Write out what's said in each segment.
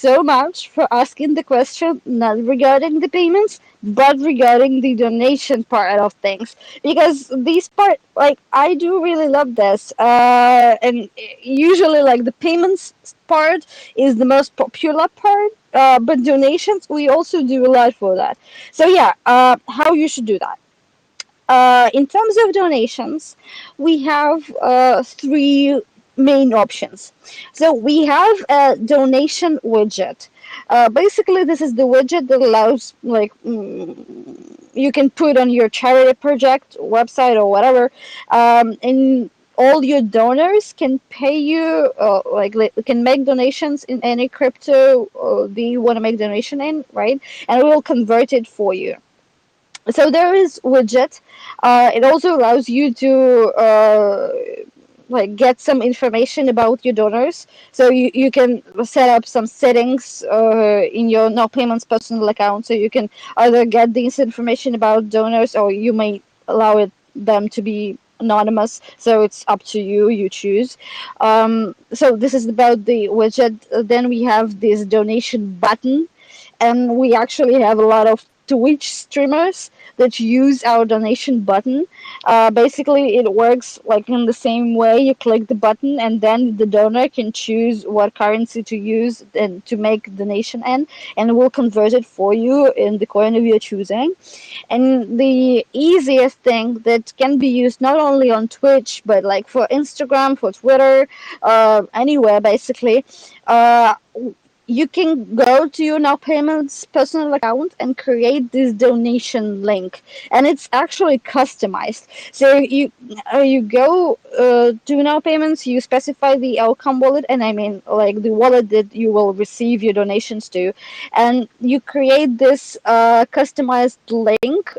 so much for asking the question, not regarding the payments, but regarding the donation part of things. Because these part, like, I do really love this. And usually, like, the payments part is the most popular part. But donations, we also do a lot for that. So yeah, how you should do that. In terms of donations, we have three main options. So we have a donation widget. Basically, this is the widget that allows, like, you can put on your charity project website or whatever, and all your donors can pay you, can make donations in any crypto that you want to make donation in, right? And we will convert it for you. So there is widget. It also allows you to like get some information about your donors. So you can set up some settings in your no payments personal account, so you can either get this information about donors, or you may allow them to be anonymous. So it's up to you. You choose. So this is about the widget. Then we have this donation button, and we actually have a lot of Twitch streamers that use our donation button. Basically, it works like in the same way. You click the button, and then the donor can choose what currency to use and to make donation in, and we'll convert it for you in the coin of your choosing. And the easiest thing that can be used not only on Twitch, but like for Instagram, for Twitter, anywhere basically, uh, you can go to your Now Payments personal account and create this donation link, and it's actually customized. So you go to Now Payments, you specify the outcome wallet, and I mean like the wallet that you will receive your donations to, and you create this customized link.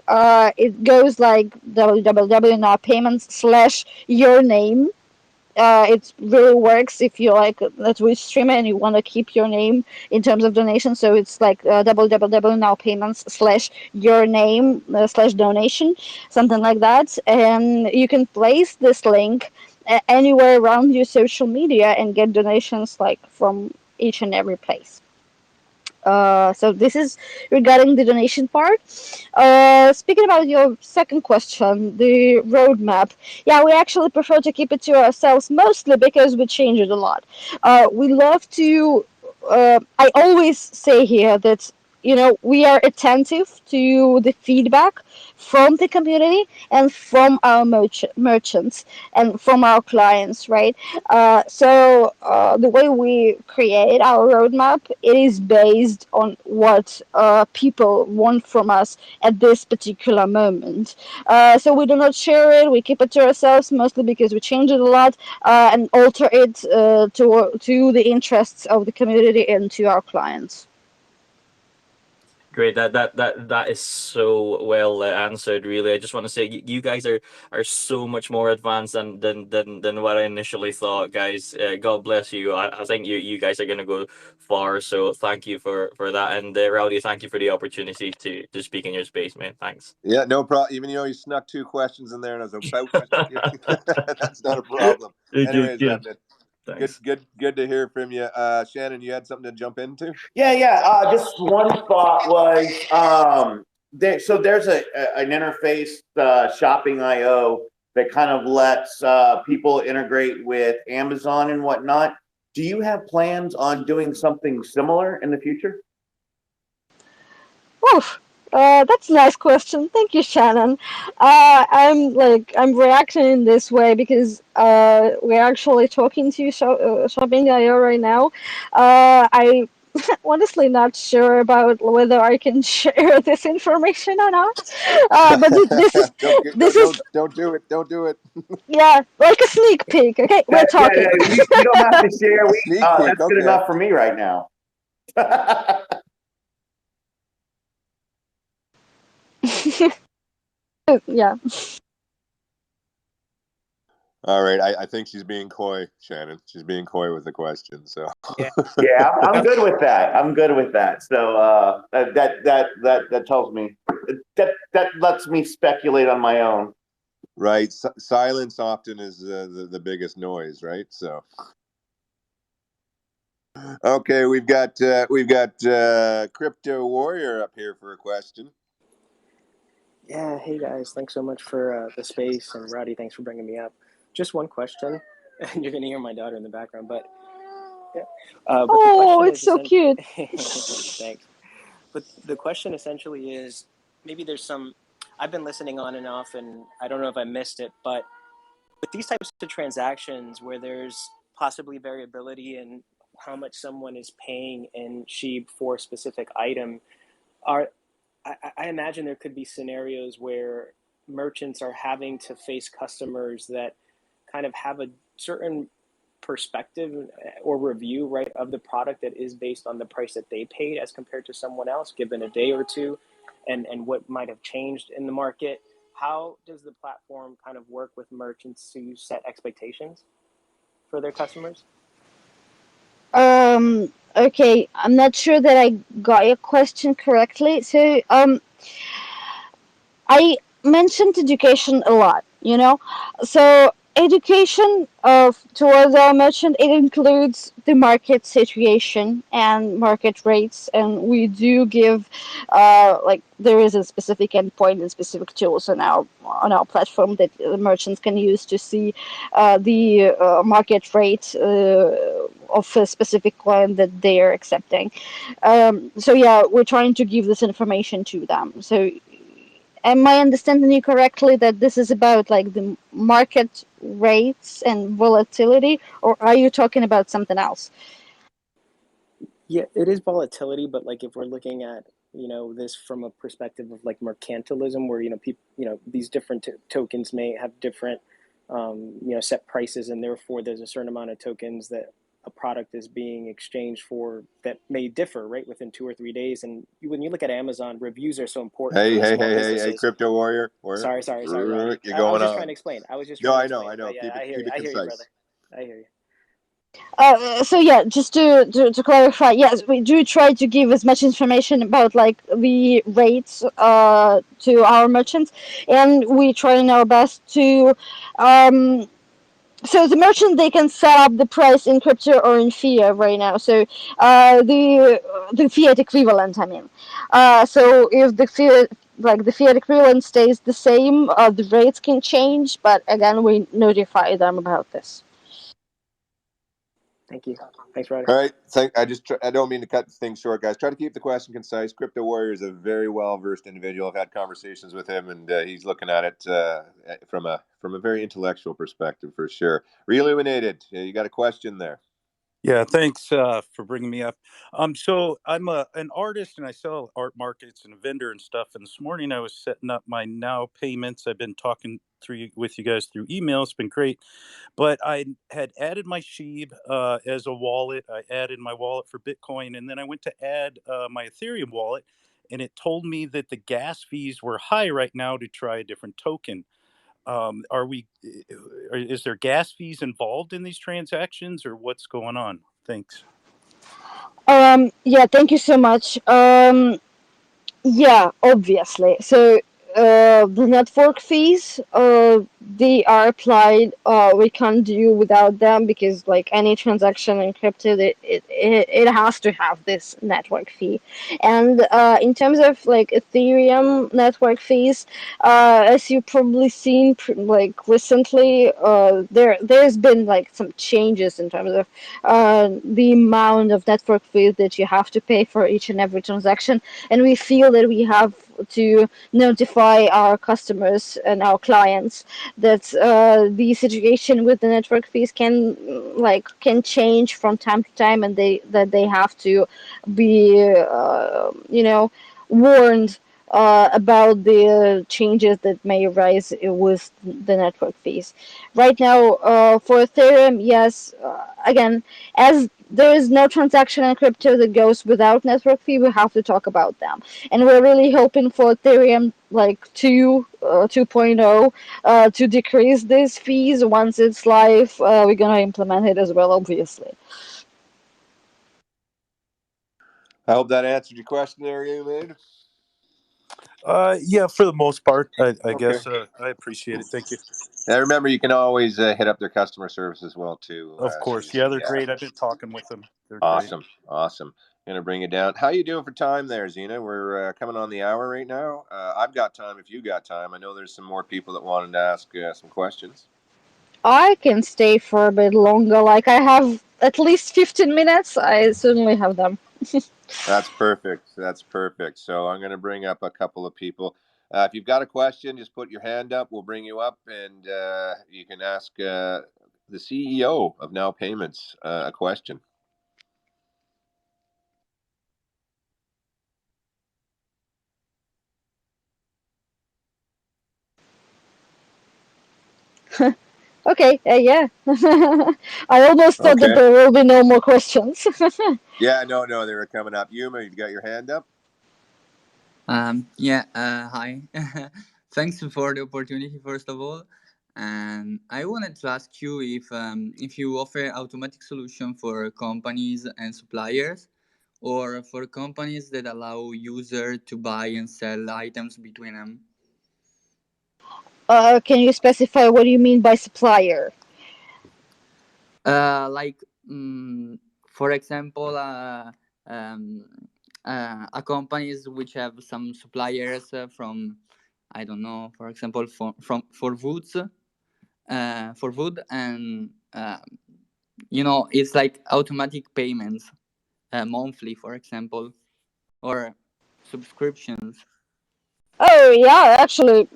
It goes like www.nowpayments/your name. It really works if you like a Twitch streamer and you want to keep your name in terms of donation. So it's like www.nowpayments/your name /donation, something like that. And you can place this link anywhere around your social media and get donations like from each and every place. So this is regarding the donation part. Speaking about your second question, the roadmap. Yeah, we actually prefer to keep it to ourselves, mostly because we change it a lot. We love to. I always say here that we are attentive to the feedback from the community and from our merchants and from our clients, right? So the way we create our roadmap, it is based on what people want from us at this particular moment. So we do not share it. We keep it to ourselves, mostly because we change it a lot and alter it to the interests of the community and to our clients. Great. That is so well answered. Really, I just want to say you guys are so much more advanced than what I initially thought, guys. God bless you. I think you guys are gonna go far. So thank you for that. And Rowdy, thank you for the opportunity to speak in your space, man. Thanks. Yeah, no problem. Even you snuck two questions in there, and I was about to. That's not a problem. Good, Anyways, good. good, Thanks. good to hear from you, Shannon. You had something to jump into? Yeah. Just one thought was so there's an interface, Shopping IO, that kind of lets people integrate with Amazon and whatnot. Do you have plans on doing something similar in the future? Oof. That's a nice question. Thank you, Shannon. I'm reacting in this way because we're actually talking to Shopping.io right now. I honestly not sure about whether I can share this information or not. But Don't do it. Don't do it. Yeah, like a sneak peek. Okay, we're talking. You don't have to share. Sneak peek. That's good enough for me right now. Yeah. All right, I think she's being coy, Shannon. She's being coy with the question. So yeah, I'm good with that. I'm good with that. So that tells me that lets me speculate on my own. Right, silence often is the biggest noise, right? So Okay, we've got Crypto Warrior up here for a question. Yeah, hey guys, thanks so much for the space, and Roddy, thanks for bringing me up. Just one question, and you're gonna hear my daughter in the background, but yeah. But the Oh, question it's is so cute. thanks. But the question essentially is, maybe there's some. I've been listening on and off, and I don't know if I missed it, but with these types of transactions where there's possibly variability in how much someone is paying in SHIB for a specific item, are I imagine there could be scenarios where merchants are having to face customers that kind of have a certain perspective or review, right, of the product that is based on the price that they paid as compared to someone else, given a day or two, and what might have changed in the market. How does the platform kind of work with merchants to set expectations for their customers? Okay, I'm not sure that I got your question correctly. So, I mentioned education a lot, you know. So education of towards our merchant, it includes the market situation and market rates, and we do give like there is a specific endpoint and specific tools on our platform that the merchants can use to see the market rate of a specific client that they are accepting. So yeah, we're trying to give this information to them. So am I understanding you correctly that this is about like the market rates and volatility, or are you talking about something else? Yeah, it is volatility, but like if we're looking at this from a perspective of like mercantilism, where people these different tokens may have different set prices, and therefore there's a certain amount of tokens that a product is being exchanged for that may differ right within 2 or 3 days. And when you look at Amazon, reviews are so important for Hey, the hey, small hey, hey, hey, businesses. Crypto Warrior. Sorry, Roddy. You're I was going just trying to on. explain. I was just No, trying to I know, explain. I know. But yeah, Keep it I hear you, brother. concise. I hear you. So yeah, just to clarify, yes, we do try to give as much information about like the rates to our merchants, and we try our best to um, so the merchant they can set up the price in crypto or in fiat right now. So the fiat equivalent, I mean. So if the fiat equivalent stays the same, the rates can change. But again, we notify them about this. Thank you. Thanks, Roddy. All right. I don't mean to cut things short, guys. Try to keep the question concise. Crypto Warrior is a very well versed individual. I've had conversations with him, and he's looking at it from a very intellectual perspective for sure. Reilluminated. You got a question there? Yeah, thanks for bringing me up. So I'm an artist and I sell art markets and a vendor and stuff. And this morning I was setting up my now payments. I've been talking with you guys through email. It's been great. But I had added my SHIB as a wallet. I added my wallet for Bitcoin, and then I went to add my Ethereum wallet, and it told me that the gas fees were high right now to try a different token. Are we? Is there gas fees involved in these transactions, or what's going on? Thanks. Yeah, thank you so much. Yeah, obviously. So the network fees, they are applied. We can't do without them because, like any transaction in crypto, it has to have this network fee. And in terms of like Ethereum network fees, as you've probably seen, like recently, there's been like some changes in terms of the amount of network fees that you have to pay for each and every transaction, and we feel that we have to notify our customers and our clients that the situation with the network fees can change from time to time, and they have to be warned about the changes that may arise with the network fees. Right now, for Ethereum, yes, again, as there is no transaction in crypto that goes without network fee, we have to talk about them. And we're really hoping for Ethereum like 2.0 to decrease these fees once it's live. We're gonna implement it as well, obviously. I hope that answered your question there, Reilluminated. Yeah, for the most part, I Okay. guess I appreciate it. Thank you. And remember, you can always hit up their customer service as well too. Of course, yeah, they're great. I've been talking with them. They're great. Awesome, awesome. Gonna bring it down. How you doing for time there, Zena? We're coming on the hour right now. I've got time if you got time. I know there's some more people that wanted to ask some questions. I can stay for a bit longer. Like I have at least 15 minutes. I certainly have them. That's perfect. That's perfect. So I'm going to bring up a couple of people. If you've got a question, just put your hand up. We'll bring you up, and you can ask the CEO of Now Payments a question. Okay, yeah. I almost thought that Okay. there will be no more questions. Yeah, no, they were coming up. Yuma, you got your hand up? Yeah, hi. Thanks for the opportunity, first of all. And I wanted to ask you if you offer automatic solution for companies and suppliers, or for companies that allow user to buy and sell items between them. Can you specify what you mean by supplier? Like, for example, um, a companies which have some suppliers from, I don't know, for example, for woods, for wood, and it's like automatic payments, monthly, for example, or subscriptions. Oh yeah, actually,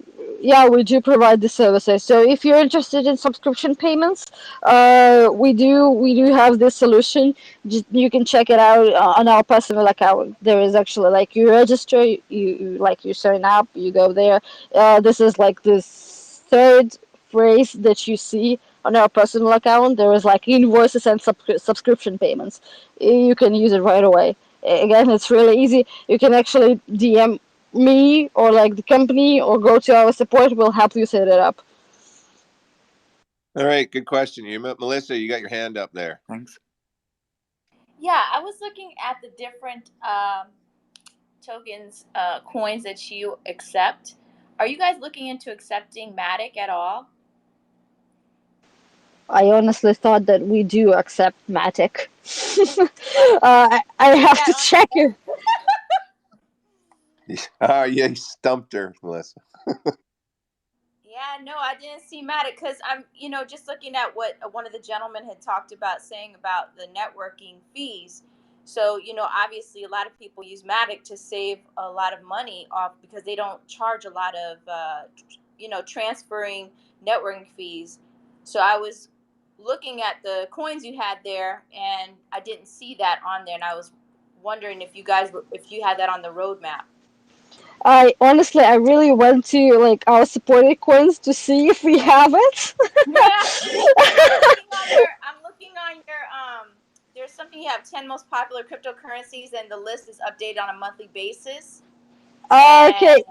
yeah, we do provide the services. So if you're interested in subscription payments, we do have this solution. Just, you can check it out on our personal account. There is actually like you register, you sign up, you go there. This is like this third phrase that you see on our personal account. There is like invoices and subscription payments. You can use it right away. Again, it's really easy. You can actually DM me or like the company or go to our support. We'll help you set it up. All right, good question, Yuma. Melissa, you got your hand up there. Thanks. Yeah, I was looking at the different tokens, coins that you accept. Are you guys looking into accepting Matic at all? I honestly thought that we do accept Matic. I See have to that check it. Oh, yeah, you stumped her, Melissa. Yeah, no, I didn't see Matic because I'm, just looking at what one of the gentlemen had talked about saying about the networking fees. So, obviously a lot of people use Matic to save a lot of money off because they don't charge a lot of, transferring networking fees. So I was looking at the coins you had there and I didn't see that on there. And I was wondering if you had that on the roadmap. I really went to like our supported coins to see if we have it. Yeah. I'm looking on your there's something you have 10 most popular cryptocurrencies and the list is updated on a monthly basis. Okay,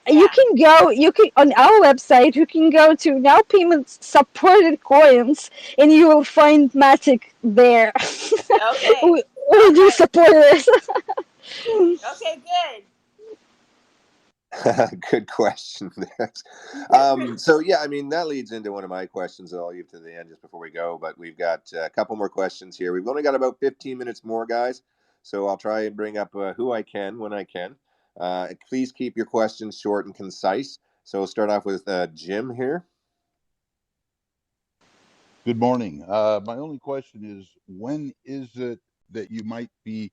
And you yeah. can go. You can on our website. You can go to Now Payments supported coins, and you will find Matic there. Okay. we All do right. support it. Okay, good. Good question. So yeah, I mean that leads into one of my questions that I'll leave to the end just before we go. But we've got a couple more questions here. We've only got about 15 minutes more, guys. So I'll try and bring up who I can when I can. Please keep your questions short and concise. So we'll start off with Jim here. Good morning. My only question is, when is it that you might be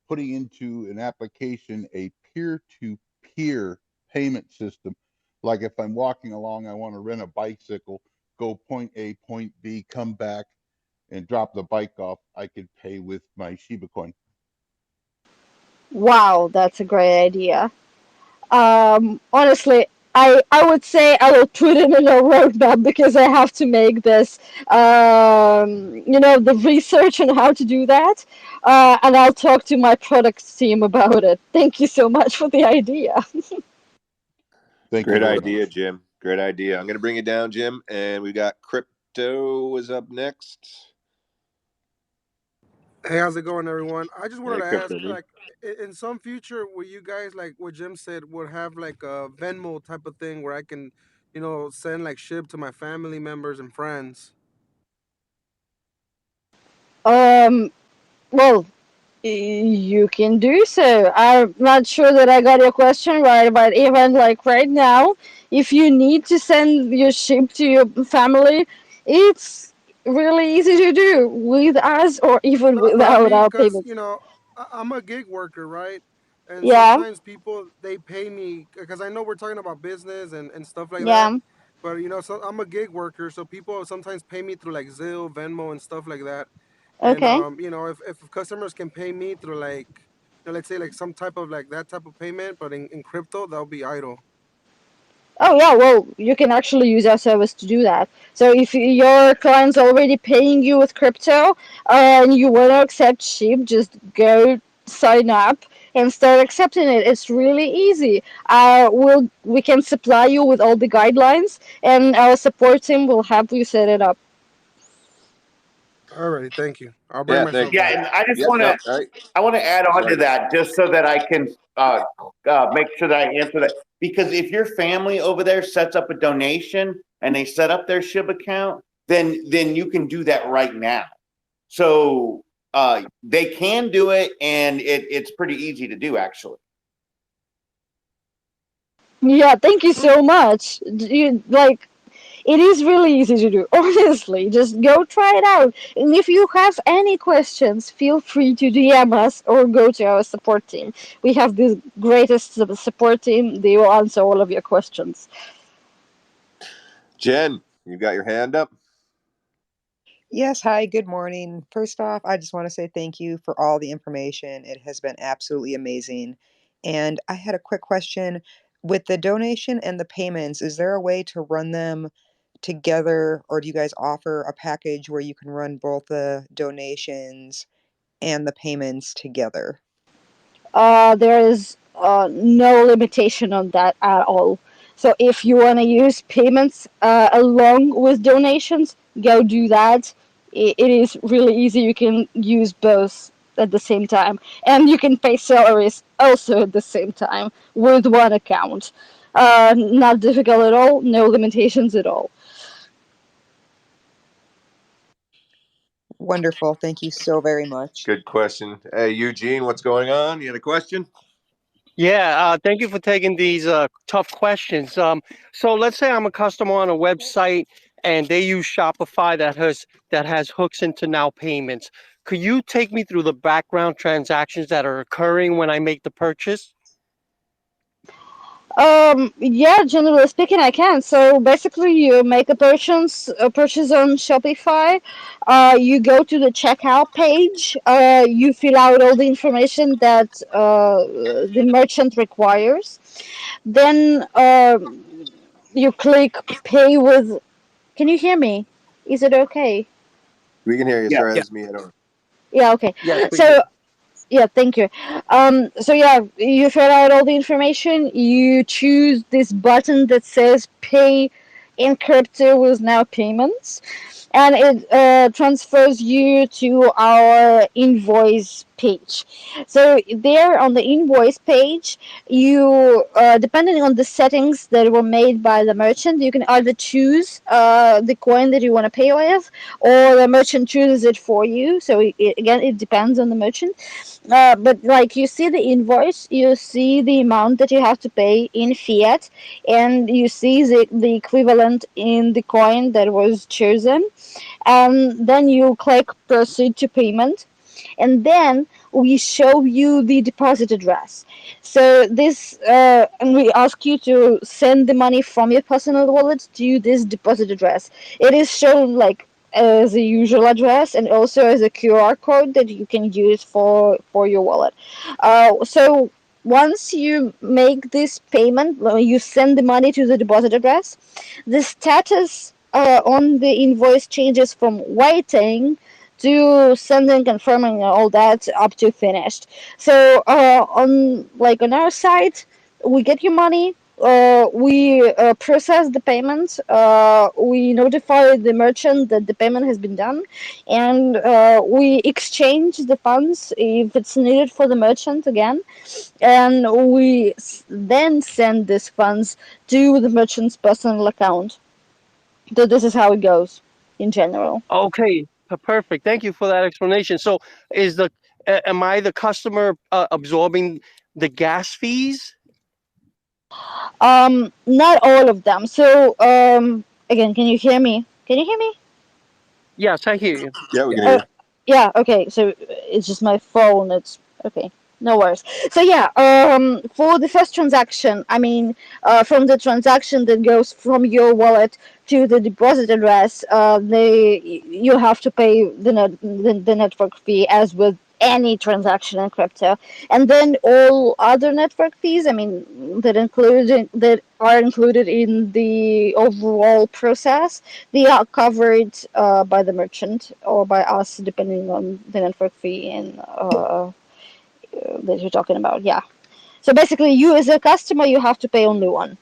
putting into an application a peer-to-peer payment system? Like if I'm walking along, I want to rent a bicycle, go point A, point B, come back and drop the bike off, I could pay with my SHIBA coin. Wow, that's a great idea. Honestly, I would say I will put it in a roadmap because I have to make this, the research on how to do that. And I'll talk to my product team about it. Thank you so much for the idea. Thank you Great very idea, much. Jim. Great idea. I'm going to bring it down, Jim, and we got Crypto is up next. Hey, how's it going, everyone? I just wanted Hey, to ask, crypto dude. like, in some future, will you guys, like what Jim said, would have like a Venmo type of thing where I can, send like SHIB to my family members and friends? Um, well, you can do so. I'm not sure that I got your question right, but even like right now, if you need to send your ship to your family, it's really easy to do with us or even No, but I without mean, our cause payments. I'm a gig worker, right? And Yeah, sometimes people they pay me because I know we're talking about business and stuff like that. yeah, But so I'm a gig worker, so people sometimes pay me through like Zelle, Venmo, and stuff like that. And okay. if customers can pay me through like, let's say like some type of like that type of payment, but in crypto, that'll be idle. Oh yeah, well, you can actually use our service to do that. So if your client's already paying you with crypto and you want to accept SHIB, just go sign up and start accepting it. It's really easy. We can supply you with all the guidelines, and our support team will help you set it up. Alrighty, thank you. I'll bring Yeah, thank myself you. Yeah, down. and I just Yep, want no, to all right. I want to add on to Sorry. that just so that I can make sure that I answer that. Because if your family over there sets up a donation and they set up their SHIB account, then you can do that right now. So they can do it, and it's pretty easy to do actually. Yeah, thank you so much. It is really easy to do, honestly. Just go try it out. And if you have any questions, feel free to DM us or go to our support team. We have the greatest support team. They will answer all of your questions. Jen, you got your hand up? Yes, hi, good morning. First off, I just want to say thank you for all the information. It has been absolutely amazing. And I had a quick question. With the donation and the payments, is there a way to run them together, or do you guys offer a package where you can run both the donations and the payments together? There is no limitation on that at all. So if you want to use payments along with donations, go do that. It is really easy. You can use both at the same time, and you can pay salaries also at the same time with one account. Not difficult at all. No limitations at all. Wonderful. Thank you so very much. Good question. Hey, Eugene, what's going on? You had a question? Yeah, thank you for taking these tough questions. So let's say I'm a customer on a website and they use Shopify that has hooks into Now Payments. Could you take me through the background transactions that are occurring when I make the purchase? Yeah, generally speaking, I can. So basically, you make a purchase on Shopify. You go to the checkout page. You fill out all the information that the merchant requires. Then you click pay with. Can you hear me? Is it okay? We can hear you. Yeah. Sorry, Yeah, that's me. I don't. Yeah, okay. yes, we can. So yeah, thank you. So yeah, you fill out all the information. You choose this button that says "Pay in crypto with Now Payments," and it transfers you to our invoice page. So there on the invoice page, you depending on the settings that were made by the merchant, you can either choose the coin that you want to pay with, or the merchant chooses it for you. So again, it depends on the merchant. But like you see the invoice, you see the amount that you have to pay in fiat, and you see the equivalent in the coin that was chosen. And then you click proceed to payment, and then we show you the deposit address. So this, and we ask you to send the money from your personal wallet to this deposit address. It is shown like as a usual address and also as a QR code that you can use for your wallet. So once you make this payment, you send the money to the deposit address. The status on the invoice changes from waiting to sending, confirming, and all that up to finished. So on our side, we get your money. we process the payment. We notify the merchant that the payment has been done, and we exchange the funds if it's needed for the merchant again, and we then send these funds to the merchant's personal account. So this is how it goes in general. Okay, perfect. Thank you for that explanation. So, is the am I the customer absorbing the gas fees? Not all of them. So again, can you hear me? Can you hear me? Yes, I hear you. Yeah, we can hear Uh, you. yeah, okay, so it's just my phone. It's okay. No worries. So yeah, for the first transaction, I mean, from the transaction that goes from your wallet to the deposit address, you have to pay the network fee as with any transaction in crypto, and then all other network fees. I mean, that are included in the overall process, they are covered by the merchant or by us, depending on the network fee and that you're talking about. Yeah. So basically, you as a customer, you have to pay only one.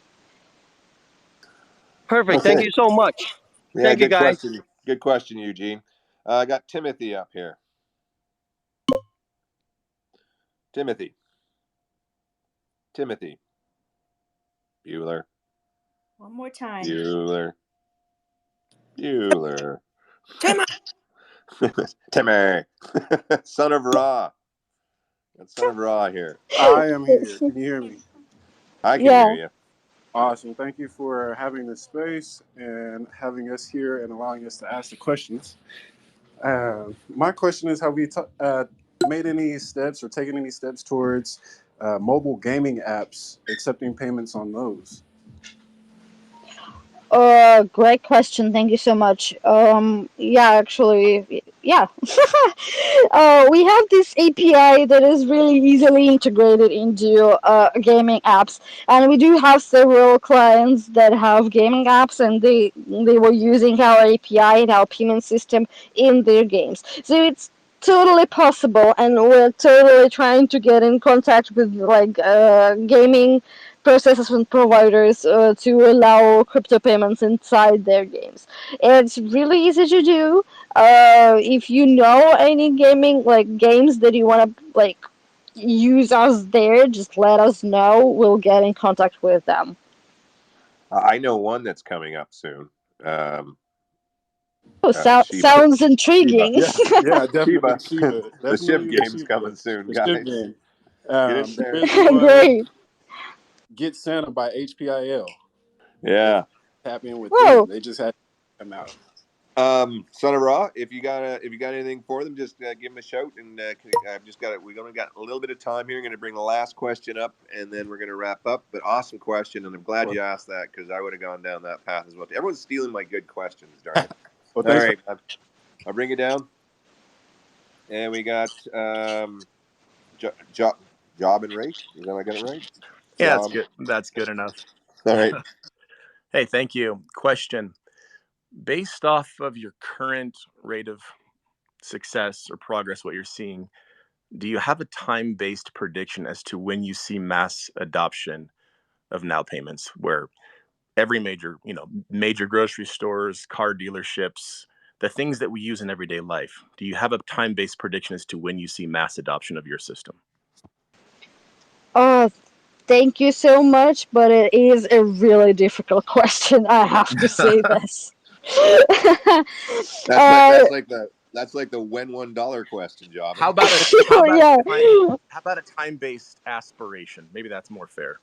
Perfect. Thank Okay. you so much. Yeah, Thank you, good guys. question. Good question, Eugene. I got Timothy up here. Timothy. Timothy. Bueller. One more time. Bueller. Bueller. Timmy. Timmy. Son of Ra. Got Son of Ra here. I am here. Can you hear me? I can hear Yeah. you. Awesome. Thank you for having this space and having us here and allowing us to ask the questions. My question is, have we made any steps or taken any steps towards mobile gaming apps, accepting payments on those? Great question. Thank you so much. Yeah, actually, yeah. We have this API that is really easily integrated into gaming apps, and we do have several clients that have gaming apps, and they were using our API and our payment system in their games. So it's totally possible, and we're totally trying to get in contact with like gaming processors and providers to allow crypto payments inside their games. It's really easy to do. If you know any gaming like games that you want to like use us there, just let us know. We'll get in contact with them. I know one that's coming up soon. Um, Oh, Shiba. sounds Shiba. intriguing. Yeah, yeah, definitely Shiba. Shiba. The Definitely SHIB the game's Shiba, coming soon, the SHIB guys. game. Get in There there. is one, Great. Get Santa by HPIL. If Yeah. tap in with them, Whoa. they just had to come out. Son of Ra, if you got anything for them, just give them a shout. And I've just got it. We've only got a little bit of time here. I'm going to bring the last question up, and then we're going to wrap up. But awesome question, and I'm glad Well, you asked that because I would have gone down that path as well. Everyone's stealing my good questions, darn it! well, All thanks for right, I'll bring it down, and we got job and rate. Is that I got it right? Yeah, that's Job. good. That's good enough. All right. Hey, thank you. Question. Based off of your current rate of success or progress, what you're seeing, do you have a time-based prediction as to when you see mass adoption of now payments, where every major, major grocery stores, car dealerships, the things that we use in everyday life, do you have a time-based prediction as to when you see mass adoption of your system? Oh, thank you so much, but it is a really difficult question. I have to say this. That's like uh, the when $1 question, job. How about a how about yeah. a time how about a time-based aspiration? Maybe that's more fair.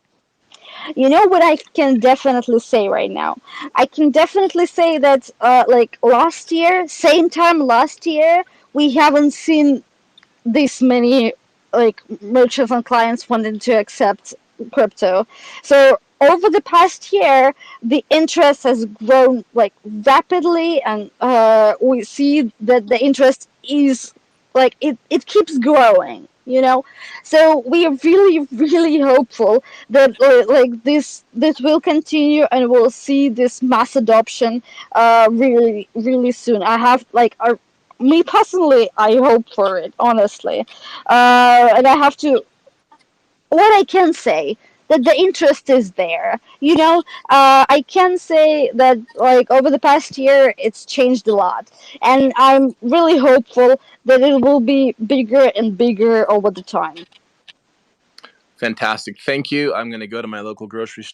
You know what I can definitely say right now? I can definitely say that, like last year, same time last year, we haven't seen this many like merchants and clients wanting to accept crypto. So over the past year, the interest has grown like rapidly, and we see that the interest is like it keeps growing. So we are really really hopeful that like this will continue, and we'll see this mass adoption really really soon. I have like a Me personally, I hope for it, honestly. And I have to. What I can say that the interest is there. I can say that like over the past year, it's changed a lot, and I'm really hopeful that it will be bigger and bigger over the time. Fantastic. Thank you. I'm going to go to my local grocery store.